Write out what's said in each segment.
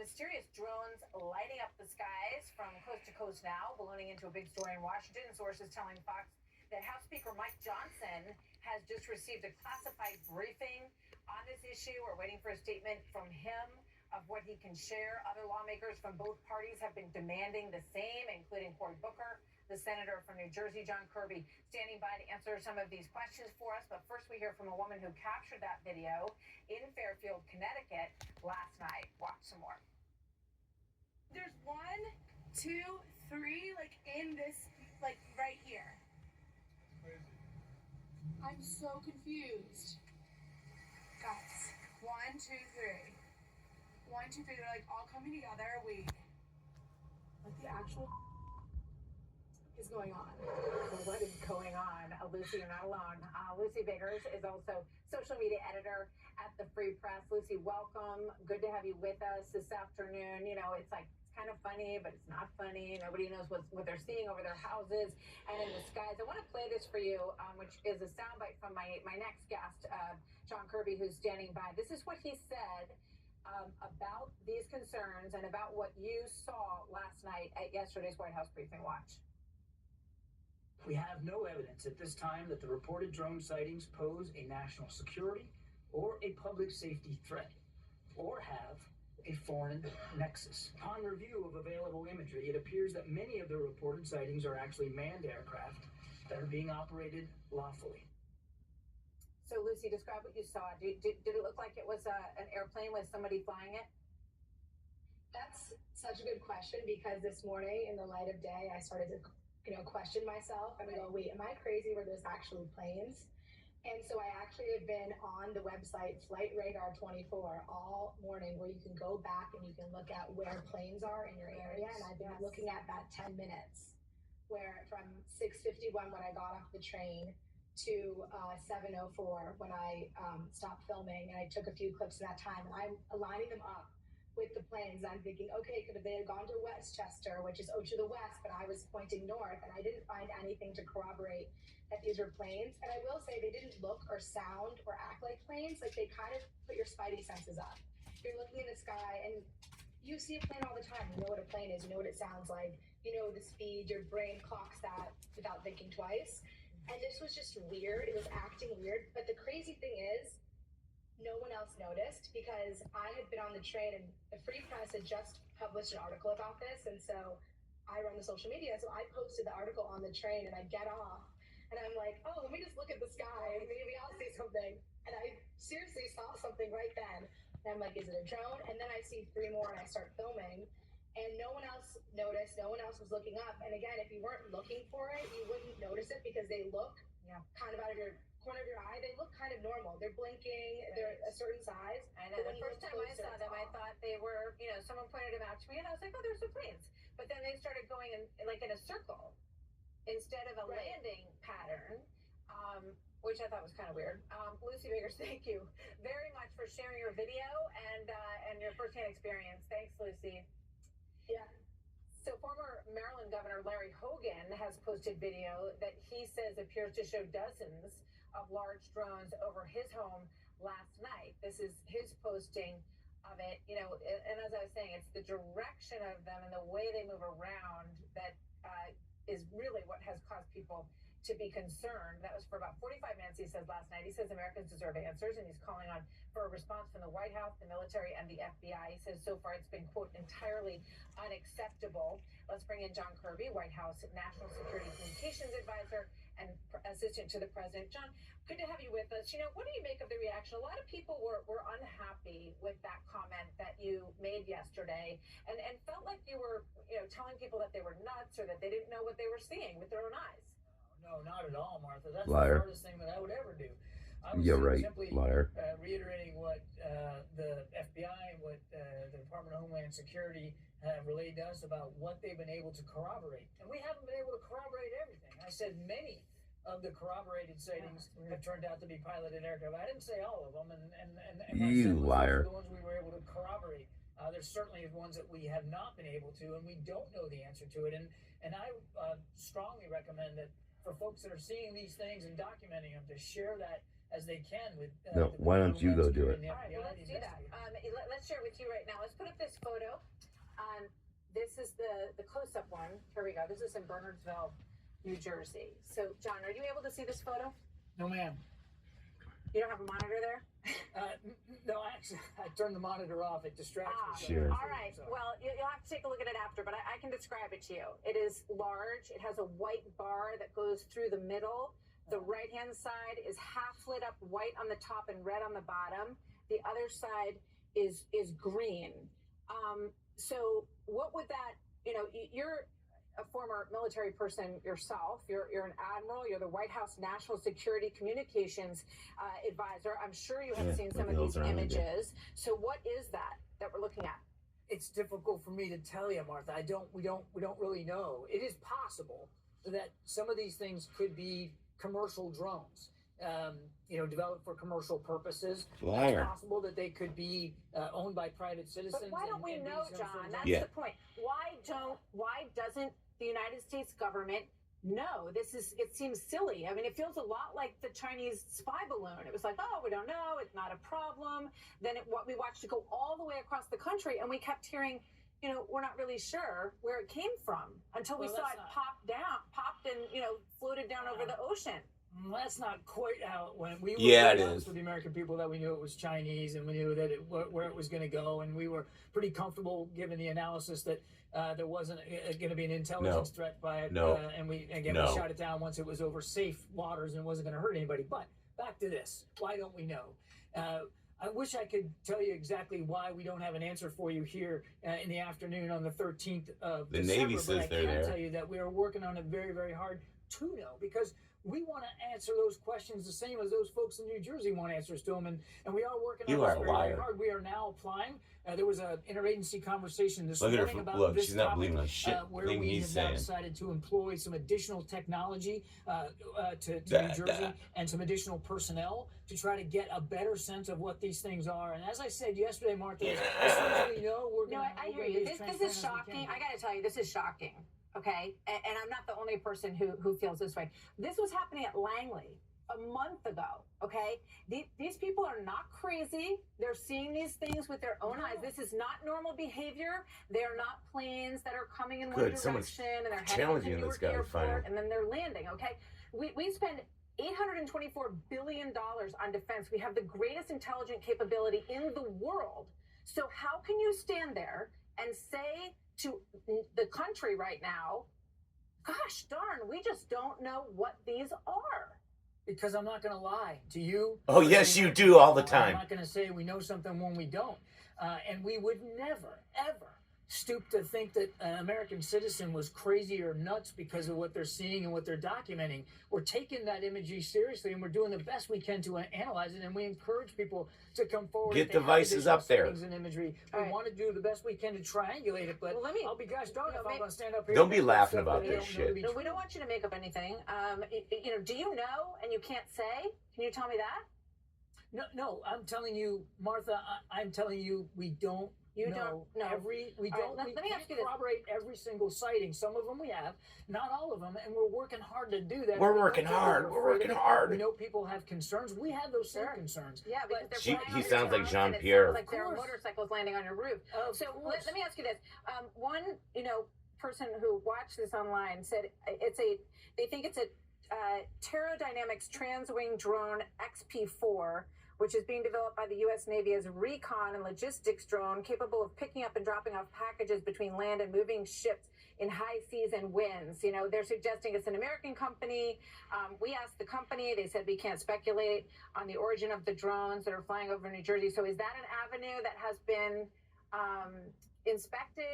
Mysterious drones lighting up the skies from coast to coast now, ballooning into a big story in Washington. Sources telling Fox that House Speaker Mike Johnson has just received a classified briefing on this issue. We're waiting for a statement from him of what he can share. Other lawmakers from both parties have been demanding the same, including Cory Booker, the senator from New Jersey, John Kirby, standing by to answer some of these questions for us. But first, we hear from a woman who captured that video in Fairfield, Connecticut last night. Watch some more. There's 1, 2, 3, like in this, like right here. Crazy. I'm so confused. Guys, 1, 2, 3. 1, 2, 3, they're like all coming together. Wait. What the actual is going on? Well, what is going on? Lucy, you're not alone. Lucy Biggers is also social media editor at the Free Press. Lucy, welcome. Good to have you with us this afternoon. You know, it's kind of funny, but it's not funny. Nobody knows what they're seeing over their houses and in the skies. I want to play this for you, which is a soundbite from my next guest, John Kirby, who's standing by. This is what he said about these concerns and about what you saw last night at yesterday's White House briefing. Watch. We have no evidence at this time that the reported drone sightings pose a national security or a public safety threat, or have a foreign nexus. Upon review of available imagery, it appears that many of the reported sightings are actually manned aircraft that are being operated lawfully. So, Lucy, describe what you saw. Did it look like it was an airplane with somebody flying it? That's such a good question, because this morning in the light of day, I started to question myself and go, wait, am I crazy? Were those actually planes? And so I actually have been on the website Flight Radar 24 all morning, where you can go back and you can look at where planes are in your area. And I've been looking at that 10 minutes, where from 6:51 when I got off the train to 7:04 when I stopped filming, and I took a few clips in that time, and I'm aligning them up with the planes. I'm thinking, okay, could they have gone to Westchester, which is to the west, but I was pointing north, and I didn't find anything to corroborate that these were planes. And I will say they didn't look or sound or act like planes. Like, they kind of put your spidey senses up. You're looking in the sky and you see a plane all the time. You know what a plane is, you know what it sounds like, you know the speed, your brain clocks that without thinking twice. And this was just weird. It was acting weird. But the crazy thing is, no one else noticed, because I had been on the train and the Free Press had just published an article about this. And so I run the social media. So I posted the article on the train, and I get off and I'm like, oh, let me just look at the sky and maybe I'll see something. And I seriously saw something right then. And I'm like, is it a drone? And then I see 3 more and I start filming, and no one else noticed. No one else was looking up. And again, if you weren't looking for it, you wouldn't notice it, because they look kind of out of your corner of your eye. They look kind of normal. They're blinking. They're a certain size. I know. The first time I saw them, I thought they were, someone pointed them out to me, and I was like, oh, there's the planes. But then they started going in a circle instead of a landing pattern, which I thought was kind of weird. Lucy Biggers, thank you very much for sharing your video and your firsthand experience. Thanks, Lucy. Yeah. So former Maryland Governor Larry Hogan has posted video that he says appears to show dozens of large drones over his home last night. This is his posting of it, and as I was saying, it's the direction of them and the way they move around that is really what has caused people to be concerned. That was for about 45 minutes, he says, last night. He says Americans deserve answers, and he's calling on for a response from the White House, the military, and the FBI. He says so far it's been, quote, entirely unacceptable. Let's bring in John Kirby, White House National Security Communications Advisor and Assistant to the President. John, good to have you with us. What do you make of the reaction? A lot of people were unhappy with that comment that you made yesterday, and felt like you were, telling people that they were nuts, or that they didn't know what they were seeing with their own eyes. No, not at all, Martha. That's Liar. The hardest thing that I would ever do. I was simply liar. Reiterating what the FBI and what the Department of Homeland Security have relayed to us about what they've been able to corroborate. And we haven't been able to corroborate everything. I said many of the corroborated sightings have turned out to be piloted aircraft. I didn't say all of them, and you liar. The ones we were able to corroborate. There's certainly ones that we have not been able to, and we don't know the answer to it. And I strongly recommend that for folks that are seeing these things and documenting them, to share that as they can with. No, why don't you go do it? All right, well, let's do that. Let's share it with you right now. Let's put up this photo. This is the close-up one. Here we go. This is in Bernardsville, New Jersey. So, John, are you able to see this photo? No, ma'am. You don't have a monitor there? No, actually, I turned the monitor off. It distracts me. Sure. All right. Well, you'll have to take a look at it after, but I can describe it to you. It is large. It has a white bar that goes through the middle. The right-hand side is half lit up white on the top and red on the bottom. The other side is green. So what would that, you're a former military person yourself. You're an admiral. You're the White House National Security Communications advisor. I'm sure you have seen some of these images. So what is that we're looking at? It's difficult for me to tell you, Martha. We don't really know. It is possible that some of these things could be commercial drones, developed for commerção purposes. Liar. It's possible that they could be owned by private citizens. But why don't we know, John? That's Yeah. the point. Why doesn't the United States government know? It seems silly. I mean, it feels a lot like the Chinese spy balloon. It was like, oh, we don't know. It's not a problem. Then we watched it go all the way across the country, and we kept hearing, we're not really sure where it came from until we saw it popped and, floated down over the ocean. Well, that's not quite how it went. We were it honest is. with the American people that we knew it was Chinese, and we knew that where it was going to go, and we were pretty comfortable given the analysis that there wasn't going to be an intelligence threat by it. And we shot it down once it was over safe waters and wasn't going to hurt anybody. But back to this: why don't we know? I wish I could tell you exactly why we don't have an answer for you here in the afternoon on the 13th of The December. Navy says but I they're can there. tell you that we are working on it very, very hard to know, because we want to answer those questions the same as those folks in New Jersey want answers to them, and we are working on this very, very hard. We are now applying. There was an interagency conversation this morning about this she's not topic, believing a shit where thing we he's have now saying. decided to employ some additional technology to New Jersey and some additional personnel to try to get a better sense of what these things are. And as I said yesterday, Martha, as soon as we know, we're going to. I hear you. This is shocking. I got to tell you, this is shocking. Okay, and I'm not the only person who feels this way. This was happening at Langley a month ago. Okay, these people are not crazy. They're seeing these things with their own eyes. This is not normal behavior. They are not planes that are coming in one direction and they're heading to Newark Airport and then they're landing. Okay, we spend $824 billion on defense. We have the greatest intelligent capability in the world. So how can you stand there and say to the country right now, gosh darn, we just don't know what these are? Because I'm not going to lie to you. Oh, yes, you do all the time. I'm not going to say we know something when we don't. And we would never, ever stoop to think that an American citizen was crazy or nuts because of what they're seeing and what they're documenting. We're taking that imagery seriously, and we're doing the best we can to analyze it, and we encourage people to come forward. Get devices up there. And imagery. We want to do the best we can to triangulate it, but I'll be gosh darn if I'm going to stand up here. Don't be laughing about this shit. No, we don't want you to make up anything. Do you know and you can't say? Can you tell me that? No, I'm telling you, Martha, I'm telling you, we don't. You don't know. We can't corroborate every single sighting. Some of them we have, not all of them, and we're working hard to do that. We're working hard. We know people have concerns. We have those same concerns. Yeah, because he sounds like Jean-Pierre. Like there are motorcycles landing on your roof. So let me ask you this. One, person who watched this online said they think it's a Terradynamics Transwing Drone XP4, which is being developed by the U.S. Navy as a recon and logistics drone capable of picking up and dropping off packages between land and moving ships in high seas and winds. They're suggesting it's an American company. We asked the company. They said we can't speculate on the origin of the drones that are flying over New Jersey. So is that an avenue that has been inspected?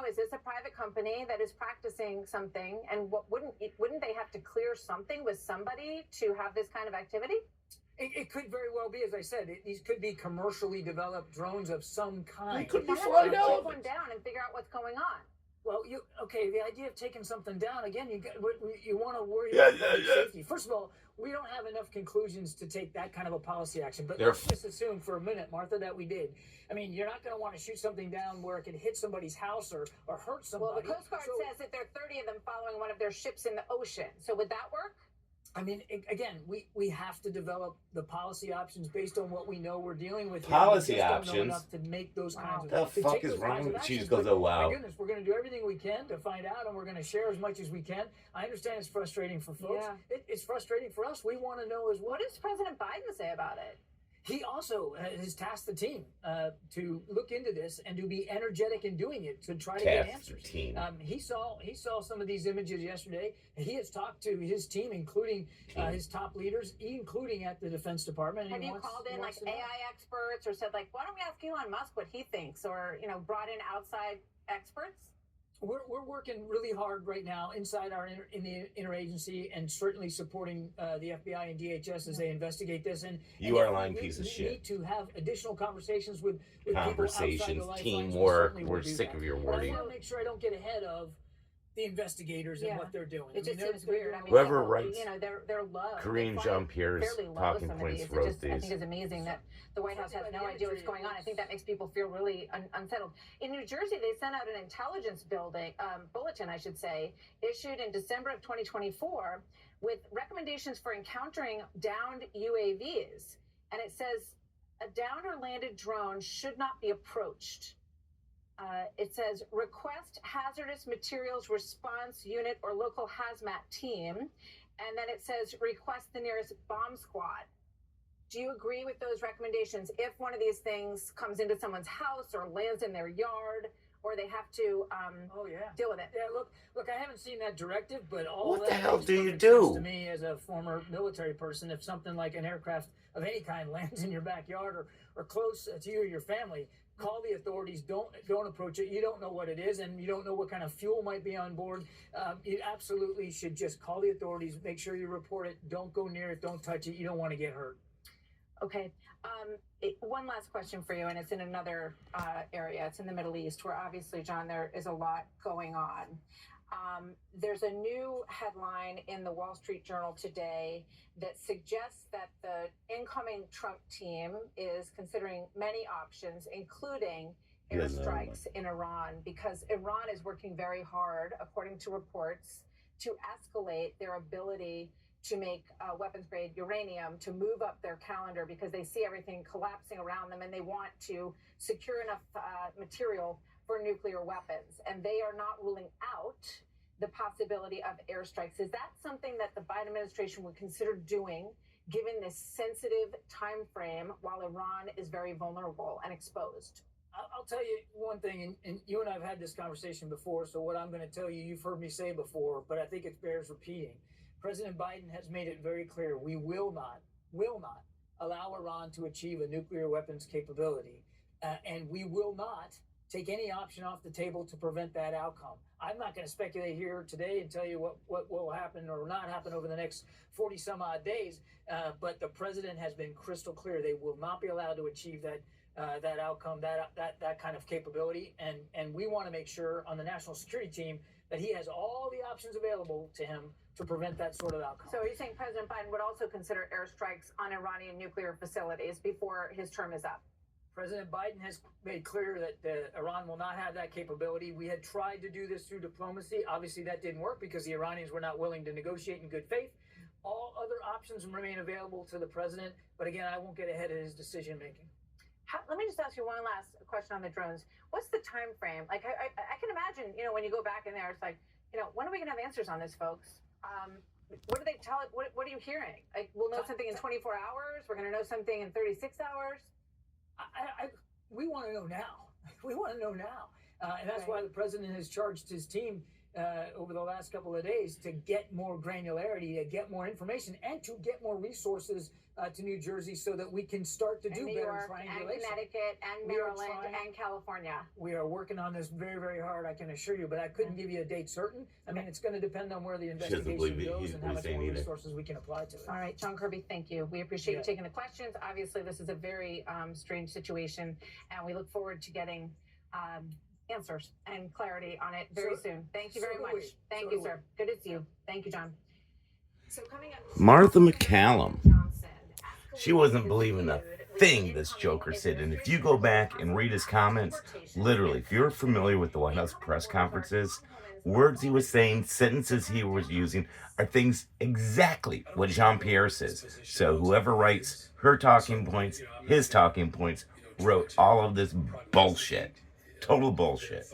Is this a private company that is practicing something? And wouldn't they have to clear something with somebody to have this kind of activity? It could very well be, as I said, these could be commercially developed drones of some kind. It could be flying out. Take one down and figure out what's going on. Well, the idea of taking something down, again, you want to worry about safety. First of all, we don't have enough conclusions to take that kind of a policy action. But let's just assume for a minute, Martha, that we did. I mean, you're not going to want to shoot something down where it could hit somebody's house or hurt somebody. Well, the Coast Guard says that there are 30 of them following one of their ships in the ocean. So would that work? I mean, again, we have to develop the policy options based on what we know we're dealing with. Policy we just options? Don't know enough to make those kinds of. The fuck take is those wrong kinds of with? She actions, just goes, but, oh wow. My goodness, we're going to do everything we can to find out, and we're going to share as much as we can. I understand it's frustrating for folks. Yeah. It's frustrating for us. We want to know as well. What does President Biden say about it? He also has tasked the team to look into this and to be energetic in doing it to try to get answers. He saw some of these images yesterday, and he has talked to his team, including his top leaders, including at the Defense Department. Have you called in like AI experts or said like, why don't we ask Elon Musk what he thinks, or brought in outside experts? We're working really hard right now inside in the interagency, and certainly supporting the FBI and DHS as they investigate this. And you are a lying piece of shit. We need to have additional conversations with conversations, people teamwork. We're sick of your wording. I want to make sure I don't get ahead of the investigators and what they're doing. It just seems weird. I mean, whoever writes, they're low. Korean Jean-Pierre's talking points wrote these. I think it's amazing that the White House has no idea what's going on. I think that makes people feel really unsettled. In New Jersey, they sent out an intelligence bulletin, I should say, issued in December of 2024 with recommendations for encountering downed UAVs. And it says a downed or landed drone should not be approached. It says request hazardous materials response unit or local hazmat team. And then it says request the nearest bomb squad. Do you agree with those recommendations? If one of these things comes into someone's house or lands in their yard, or they have to deal with it. Yeah, look, I haven't seen that directive, but what that the hell do you sense do? To me, as a former military person, if something like an aircraft of any kind lands in your backyard or close to you or your family, call the authorities. Don't approach it. You don't know what it is, and you don't know what kind of fuel might be on board. You absolutely should just call the authorities. Make sure you report it. Don't go near it. Don't touch it. You don't want to get hurt. Okay. One last question for you, and it's in another area. It's in the Middle East, where obviously, John, there is a lot going on. There's a new headline in the Wall Street Journal today that suggests that the incoming Trump team is considering many options, including airstrikes in Iran, because Iran is working very hard, according to reports, to escalate their ability to make weapons-grade uranium, to move up their calendar because they see everything collapsing around them and they want to secure enough material for nuclear weapons. And they are not ruling out the possibility of airstrikes. Is that something that the Biden administration would consider doing, given this sensitive time frame while Iran is very vulnerable and exposed? I'll tell you one thing, and you and I have had this conversation before, so what I'm going to tell you, you've heard me say before, but I think it bears repeating. President Biden has made it very clear we will not allow Iran to achieve a nuclear weapons capability, and we will not take any option off the table to prevent that outcome. I'm not going to speculate here today and tell you what will happen or not happen over the next 40 some odd days, but the president has been crystal clear. They will not be allowed to achieve that outcome, that kind of capability, and we want to make sure on the national security team that he has all the options available to him to prevent that sort of outcome. So are you saying President Biden would also consider airstrikes on Iranian nuclear facilities before his term is up? President Biden has made clear that Iran will not have that capability. We had tried to do this through diplomacy. Obviously, that didn't work because the Iranians were not willing to negotiate in good faith. All other options remain available to the president, but again, I won't get ahead of his decision making. Let me just ask you one last question on the drones. What's the time frame? Like, I can imagine, when you go back in there, it's like, when are we going to have answers on this, folks? What do they tell it? What are you hearing? Like, we'll know something in 24 hours. We're going to know something in 36 hours. We want to know now. We want to know now. And that's why the president has charged his team over the last couple of days to get more granularity, to get more information, and to get more resources to New Jersey so that we can start to do better triangulation. And Connecticut and Maryland and California. We are working on this very, very hard, I can assure you, but I couldn't give you a date certain. I mean, it's going to depend on where the investigation goes and how much more resources we can apply to it. All right, John Kirby, thank you. We appreciate you taking the questions. Obviously, this is a very strange situation, and we look forward to getting answers and clarity on it very soon. Thank you very much. Thank you, sir. Good to see you. Thank you, John. So coming up, Martha MacCallum. She wasn't believing a thing this joker said. And if you go back and read his comments, literally, if you're familiar with the White House press conferences, words he was saying, sentences he was using are things exactly what Jean-Pierre says. So whoever writes her talking points, his talking points, wrote all of this bullshit. Total bullshit.